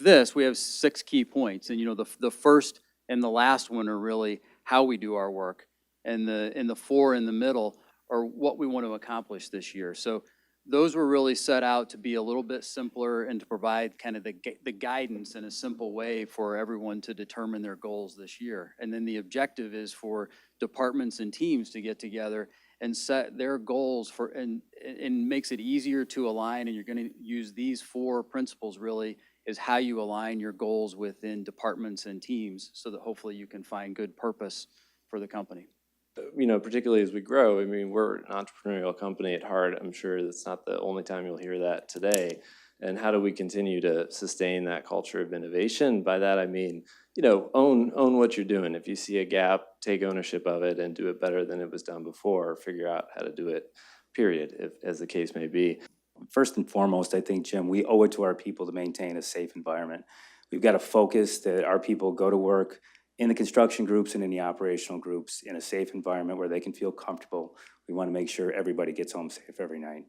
this, we have 6 key points. And, the first and the last one are really how we do our work. And the 4 in the middle are what we want to accomplish this year. So those were really set out to be a little bit simpler and to provide kind of the guidance in a simple way for everyone to determine their goals this year. And then the objective is for departments and teams to get together and set their goals and makes it easier to align. And you're going to use these 4 principles really is how you align your goals within departments and teams so that hopefully you can find good purpose for the company. Particularly as we grow, we're an entrepreneurial company at heart. I'm sure that's not the only time you'll hear that today. And how do we continue to sustain that culture of innovation? By that, I mean, own what you're doing. If you see a gap, take ownership of it and do it better than it was done before, or figure out how to do it, period, as the case may be. First and foremost, I think, Jim, we owe it to our people to maintain a safe environment. We've got to focus that our people go to work in the construction groups and in the operational groups in a safe environment where they can feel comfortable. We want to make sure everybody gets home safe every night.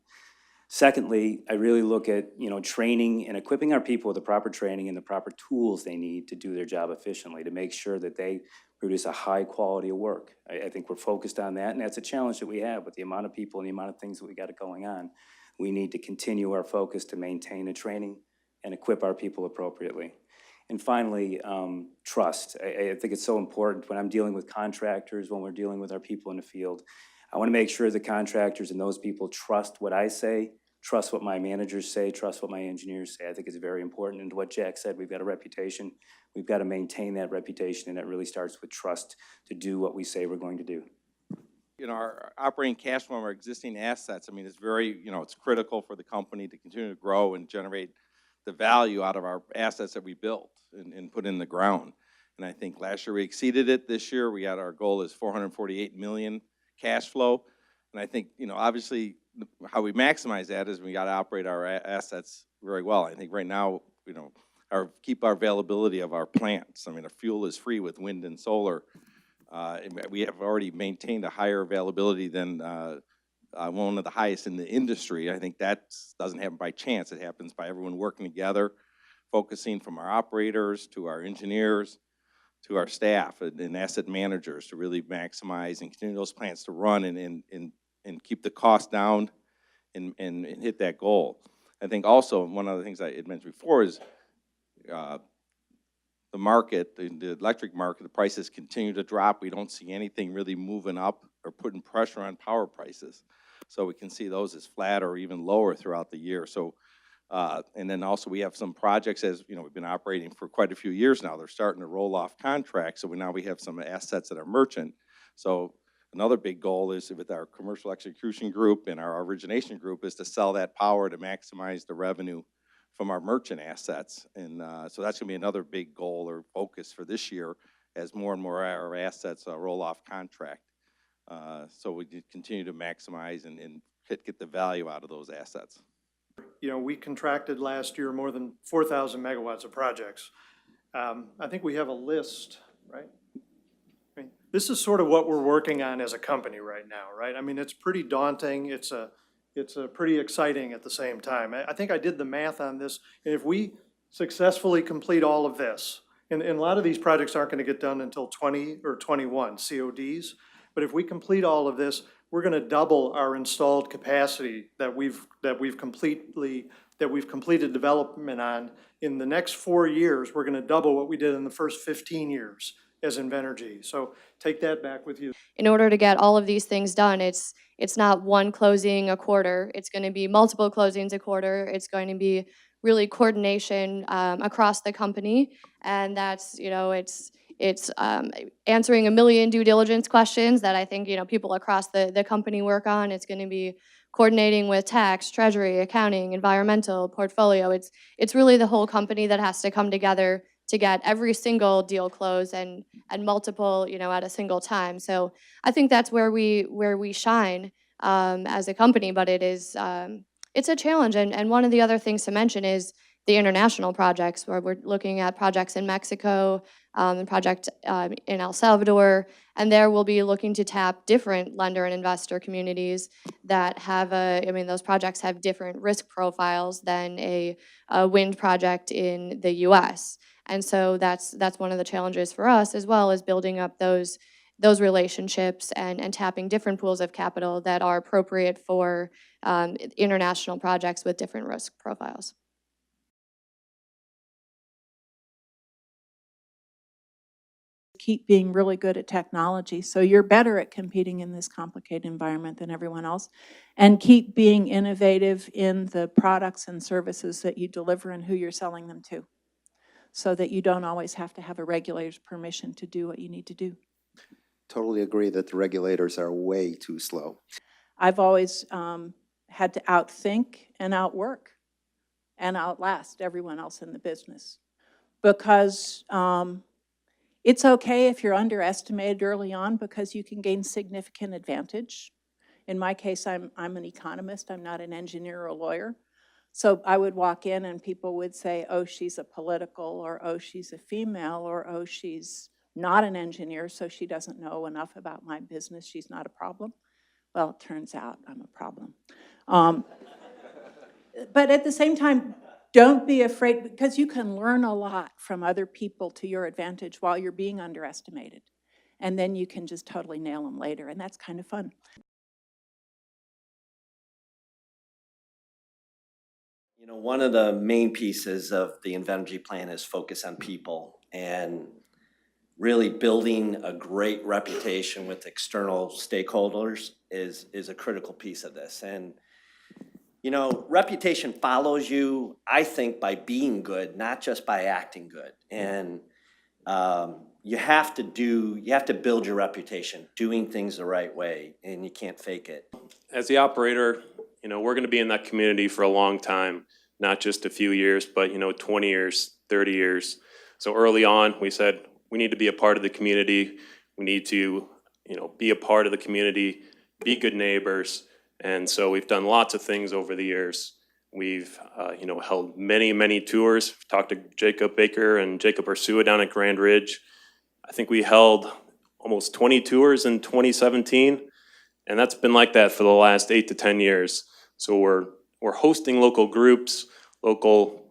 Secondly, I really look at training and equipping our people with the proper training and the proper tools they need to do their job efficiently to make sure that they produce a high quality of work. I think we're focused on that, and that's a challenge that we have with the amount of people and the amount of things that we got going on. We need to continue our focus to maintain the training and equip our people appropriately. And finally, trust. I think it's so important when I'm dealing with contractors, when we're dealing with our people in the field. I want to make sure the contractors and those people trust what I say, trust what my managers say, trust what my engineers say. I think it's very important. And what Jack said, we've got a reputation. We've got to maintain that reputation, and that really starts with trust to do what we say we're going to do. Our operating cash flow from our existing assets, it's very, it's critical for the company to continue to grow and generate the value out of our assets that we built and put in the ground. And I think last year we exceeded it. This year we got our goal is $448 million cash flow. And I think, obviously how we maximize that is we got to operate our assets very well. I think right now, keep our availability of our plants. Our fuel is free with wind and solar. We have already maintained a higher availability than one of the highest in the industry. I think that doesn't happen by chance. It happens by everyone working together, focusing from our operators to our engineers to our staff and asset managers to really maximize and continue those plants to run and keep the cost down and hit that goal. I think also one of the things I had mentioned before is the market, the electric market, the prices continue to drop. We don't see anything really moving up or putting pressure on power prices. So we can see those as flat or even lower throughout the year. So, and then also we have some projects, as we've been operating for quite a few years now. They're starting to roll off contracts. So now we have some assets that are merchant. So another big goal is with our commercial execution group and our origination group is to sell that power to maximize the revenue from our merchant assets. And so that's going to be another big goal or focus for this year as more and more our assets roll off contract. So we continue to maximize and get the value out of those assets. We contracted last year more than 4,000 megawatts of projects. I think we have a list, right? This is sort of what we're working on as a company right now, right? It's pretty daunting. It's pretty exciting at the same time. I think I did the math on this. And if we successfully complete all of this, and a lot of these projects aren't going to get done until 20 or 21 CODs, but if we complete all of this, we're going to double our installed capacity that we've completed development on. In the next 4 years, we're going to double what we did in the first 15 years as Invenergy. So take that back with you. In order to get all of these things done, it's not one closing a quarter. It's going to be multiple closings a quarter. It's going to be really coordination across the company, and that's it's answering a million due diligence questions that I think people across the company work on. It's going to be coordinating with tax, treasury, accounting, environmental, portfolio. It's really the whole company that has to come together to get every single deal closed and multiple at a single time. So I think that's where we shine as a company. But it's a challenge. And one of the other things to mention is the international projects, where we're looking at projects in Mexico, and project in El Salvador, and there we'll be looking to tap different lender and investor communities that have those projects have different risk profiles than a wind project in the US. And so that's one of the challenges for us, as well as building up those relationships and tapping different pools of capital that are appropriate for international projects with different risk profiles. Keep being really good at technology, so you're better at competing in this complicated environment than everyone else, and keep being innovative in the products and services that you deliver and who you're selling them to, so that you don't always have to have a regulator's permission to do what you need to do. Totally agree that the regulators are way too slow. I've always had to outthink and outwork and outlast everyone else in the business, because it's okay if you're underestimated early on, because you can gain significant advantage. In my case, I'm an economist. I'm not an engineer or a lawyer. So I would walk in and people would say, oh, she's a political, or oh, she's a female, or oh, she's not an engineer, so she doesn't know enough about my business. She's not a problem. Well, it turns out I'm a problem. But at the same time, don't be afraid, because you can learn a lot from other people to your advantage while you're being underestimated. And then you can just totally nail them later, and that's kind of fun. You know, one of the main pieces of the Invenergy plan is focus on people, and really building a great reputation with external stakeholders is a critical piece of this. And you know, reputation follows you, I think, by being good, not just by acting good. And you have to build your reputation, doing things the right way, and you can't fake it. As the operator, you know, we're going to be in that community for a long time, not just a few years, but, 20 years, 30 years. So early on, we said, we need to be a part of the community. We need to, be a part of the community, be good neighbors. And so we've done lots of things over the years. We've, held many, many tours. Talked to Jacob Baker and Jacob Ursua down at Grand Ridge. I think we held almost 20 tours in 2017, and that's been like that for the last 8 to 10 years. So we're hosting local groups, local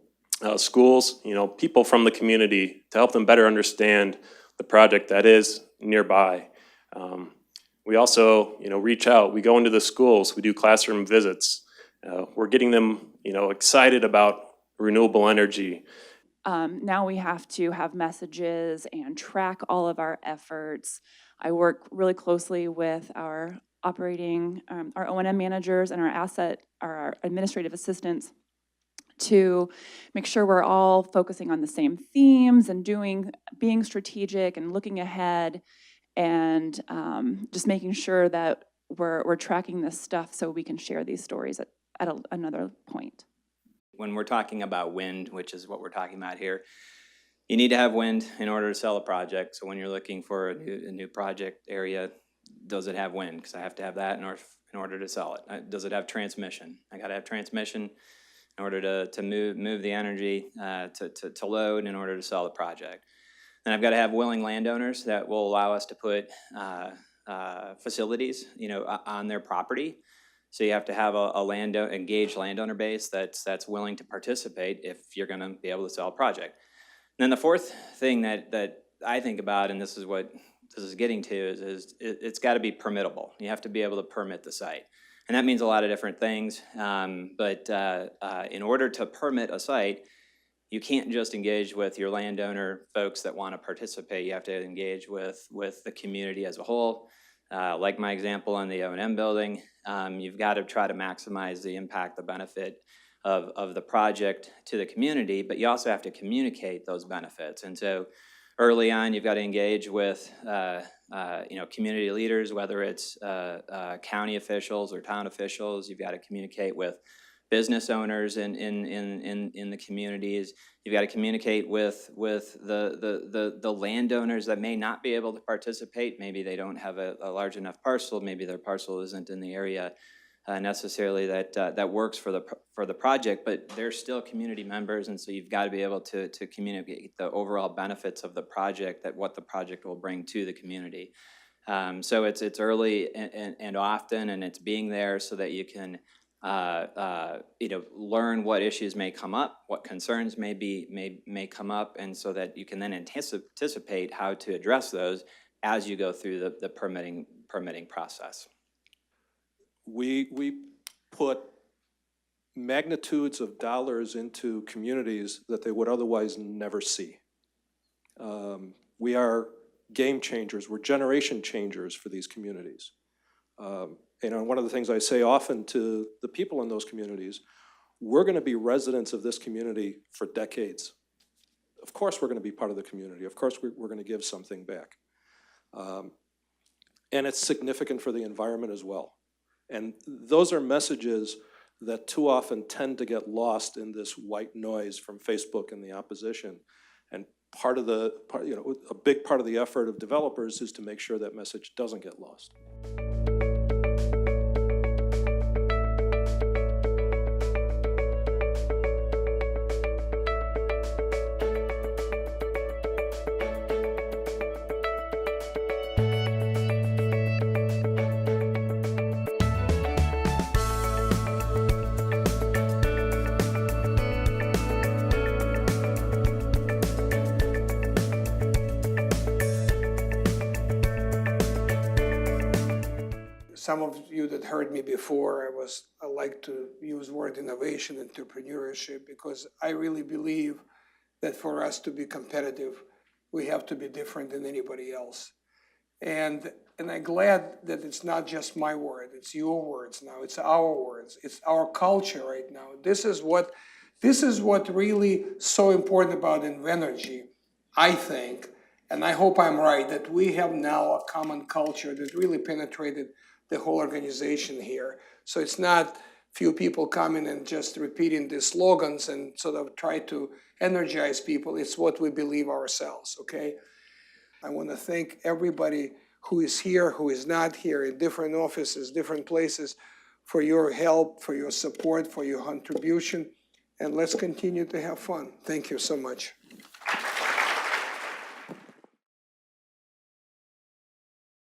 schools, people from the community to help them better understand the project that is nearby. We also, reach out. We go into the schools. We do classroom visits. We're getting them, excited about renewable energy. Now we have to have messages and track all of our efforts. I work really closely with our operating, our O&M managers and our administrative assistants to make sure we're all focusing on the same themes and being strategic and looking ahead, and just making sure that we're tracking this stuff so we can share these stories at another point. When we're talking about wind, which is what we're talking about here, you need to have wind in order to sell a project. So when you're looking for a new project area, does it have wind? Because I have to have that in order to sell it. Does it have transmission? I got to have transmission in order to move the energy to load in order to sell the project. Then I've got to have willing landowners that will allow us to put facilities, on their property. So you have to have a engaged landowner base that's willing to participate if you're going to be able to sell a project. And then the fourth thing that I think about, and this is what this is getting to, is it's got to be permittable. You have to be able to permit the site. And that means a lot of different things. But in order to permit a site, you can't just engage with your landowner folks that want to participate. You have to engage with the community as a whole. Like my example on the O&M building, you've got to try to maximize the impact, the benefit of the project to the community, but you also have to communicate those benefits. And so early on, you've got to engage with community leaders, whether it's county officials or town officials. You've got to communicate with business owners in the communities. You've got to communicate with the landowners that may not be able to participate. Maybe they don't have a large enough parcel. Maybe their parcel isn't in the area necessarily that works for the project, but they're still community members, and so you've got to be able to communicate the overall benefits of the project, that what the project will bring to the community. So it's early and often, and it's being there so that you can learn what issues may come up, what concerns may come up, and so that you can then anticipate how to address those as you go through the permitting process. We put magnitudes of dollars into communities that they would otherwise never see. We are game changers, we're generation changers for these communities. One of the things I say often to the people in those communities, we're going to be residents of this community for decades. Of course we're going to be part of the community. Of course we're going to give something back. And it's significant for the environment as well. And those are messages that too often tend to get lost in this white noise from Facebook and the opposition. And a big part of the effort of developers is to make sure that message doesn't get lost. Some of you that heard me before, I like to use word innovation, entrepreneurship, because I really believe that for us to be competitive, we have to be different than anybody else. And I'm glad that it's not just my word, it's your words now, it's our words, it's our culture right now. This is what really so important about Invenergy, I think, and I hope I'm right, that we have now a common culture that really penetrated the whole organization here. So it's not few people coming and just repeating the slogans and sort of try to energize people. It's what we believe ourselves, okay? I want to thank everybody who is here, who is not here, in different offices, different places, for your help, for your support, for your contribution. And let's continue to have fun. Thank you so much.